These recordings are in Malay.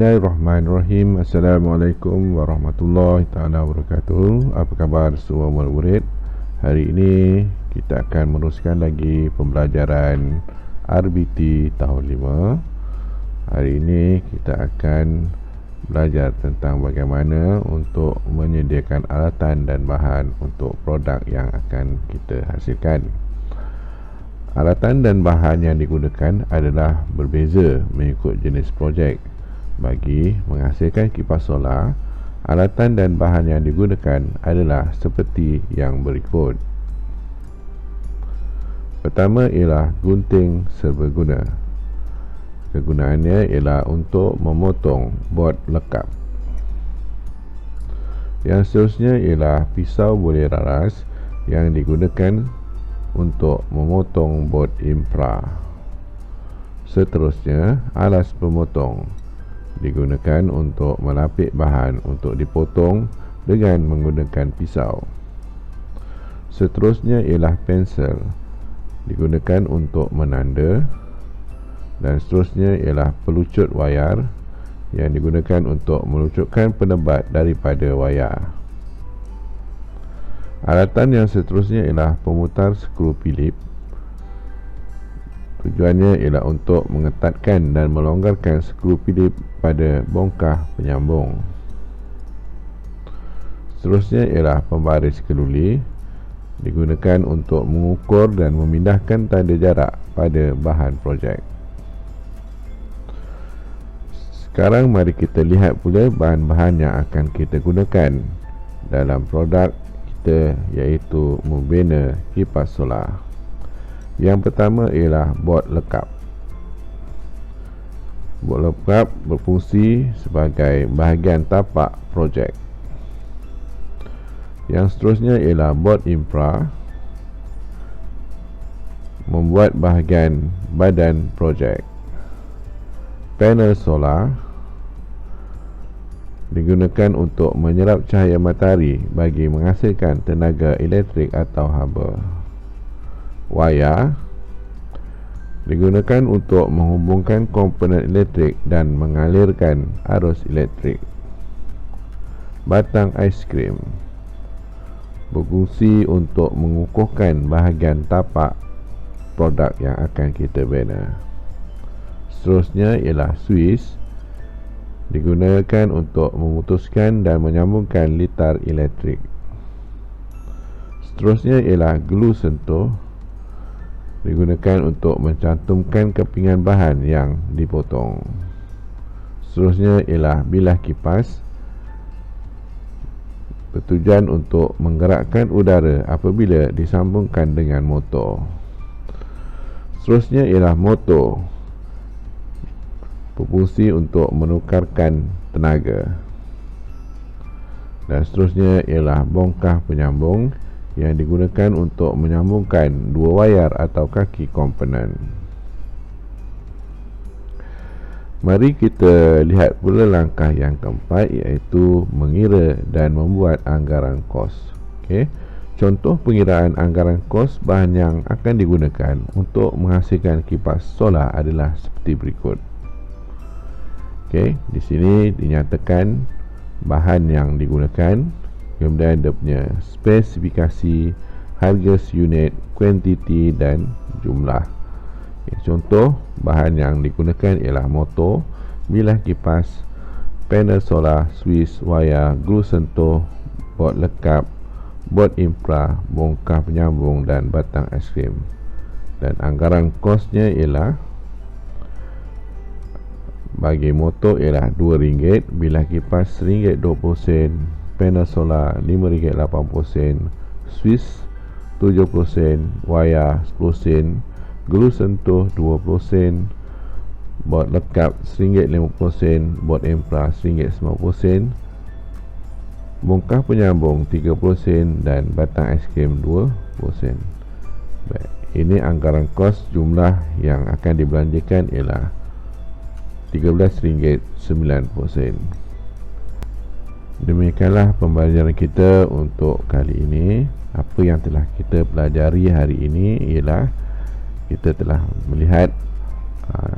Bismillahirrahmanirrahim. Assalamualaikum warahmatullahi taala wabarakatuh. Apa khabar semua murid-murid? Hari ini kita akan meneruskan lagi pembelajaran RBT tahun 5. Hari ini kita akan belajar tentang bagaimana untuk menyediakan alatan dan bahan untuk produk yang akan kita hasilkan. Alatan dan bahan yang digunakan adalah berbeza mengikut jenis projek. Bagi menghasilkan kipas solar, alatan dan bahan yang digunakan adalah seperti yang berikut. Pertama ialah gunting serbaguna. Kegunaannya ialah untuk memotong bot lekap. Yang seterusnya ialah pisau boleh raras yang digunakan untuk memotong bot infra. Seterusnya, alas pemotong digunakan untuk melapik bahan untuk dipotong dengan menggunakan pisau. Seterusnya ialah pensel, digunakan untuk menanda. Dan seterusnya ialah pelucut wayar yang digunakan untuk melucutkan penebat daripada wayar. Alatan yang seterusnya ialah pemutar skru Phillips. Tujuannya ialah untuk mengetatkan dan melonggarkan skru Phillips pada bongkah penyambung. Seterusnya ialah pembaris keluli, digunakan untuk mengukur dan memindahkan tanda jarak pada bahan projek. Sekarang mari kita lihat pula bahan-bahan yang akan kita gunakan dalam produk kita, iaitu membina kipas solar. Yang pertama ialah bot lekap. Bot lekap berfungsi sebagai bahagian tapak projek. Yang seterusnya ialah bot infra, membuat bahagian badan projek. Panel solar digunakan untuk menyerap cahaya matahari bagi menghasilkan tenaga elektrik atau haba. Wayar digunakan untuk menghubungkan komponen elektrik dan mengalirkan arus elektrik. Batang aiskrim berfungsi untuk mengukuhkan bahagian tapak produk yang akan kita bina. Seterusnya ialah suis, digunakan untuk memutuskan dan menyambungkan litar elektrik. Seterusnya ialah glue sentuh, digunakan untuk mencantumkan kepingan bahan yang dipotong. Seterusnya ialah bilah kipas, bertujuan untuk menggerakkan udara apabila disambungkan dengan motor. Seterusnya ialah motor, berfungsi untuk menukarkan tenaga. Dan seterusnya ialah bongkah penyambung yang digunakan untuk menyambungkan dua wayar atau kaki komponen. Mari kita lihat pula langkah yang keempat, iaitu mengira dan membuat anggaran kos. Contoh pengiraan anggaran kos bahan yang akan digunakan untuk menghasilkan kipas solar adalah seperti berikut. Di sini dinyatakan bahan yang digunakan, kemudian dia punya spesifikasi, harga unit, kuantiti dan jumlah. Contoh bahan yang digunakan ialah motor, bilah kipas, panel solar, suis, wayar, glue sentuh, bot lekap, bot infra, bongkah penyambung dan batang aiskrim. Dan anggaran kosnya ialah, bagi motor ialah RM2, bilah kipas RM1.20, panel solar RM5.80, suis 70 sen, wayar 10 sen, glue sentuh 20 sen, bot lekap RM1.50, bot infra RM1.90 sen, bongkah penyambung 30 sen dan batang aiskrim 20 sen. Baik, ini anggaran kos. Jumlah yang akan dibelanjakan ialah RM13.90. Demikianlah pembelajaran kita untuk kali ini. Apa yang telah kita pelajari hari ini ialah kita telah melihat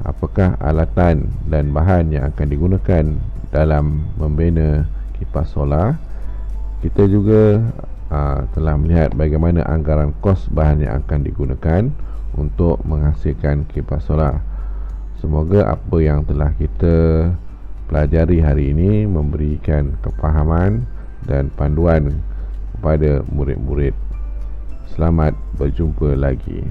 apakah alatan dan bahan yang akan digunakan dalam membina kipas solar. Kita juga telah melihat bagaimana anggaran kos bahan yang akan digunakan untuk menghasilkan kipas solar. Semoga apa yang telah kita pelajari hari ini memberikan kefahaman dan panduan kepada murid-murid. Selamat berjumpa lagi.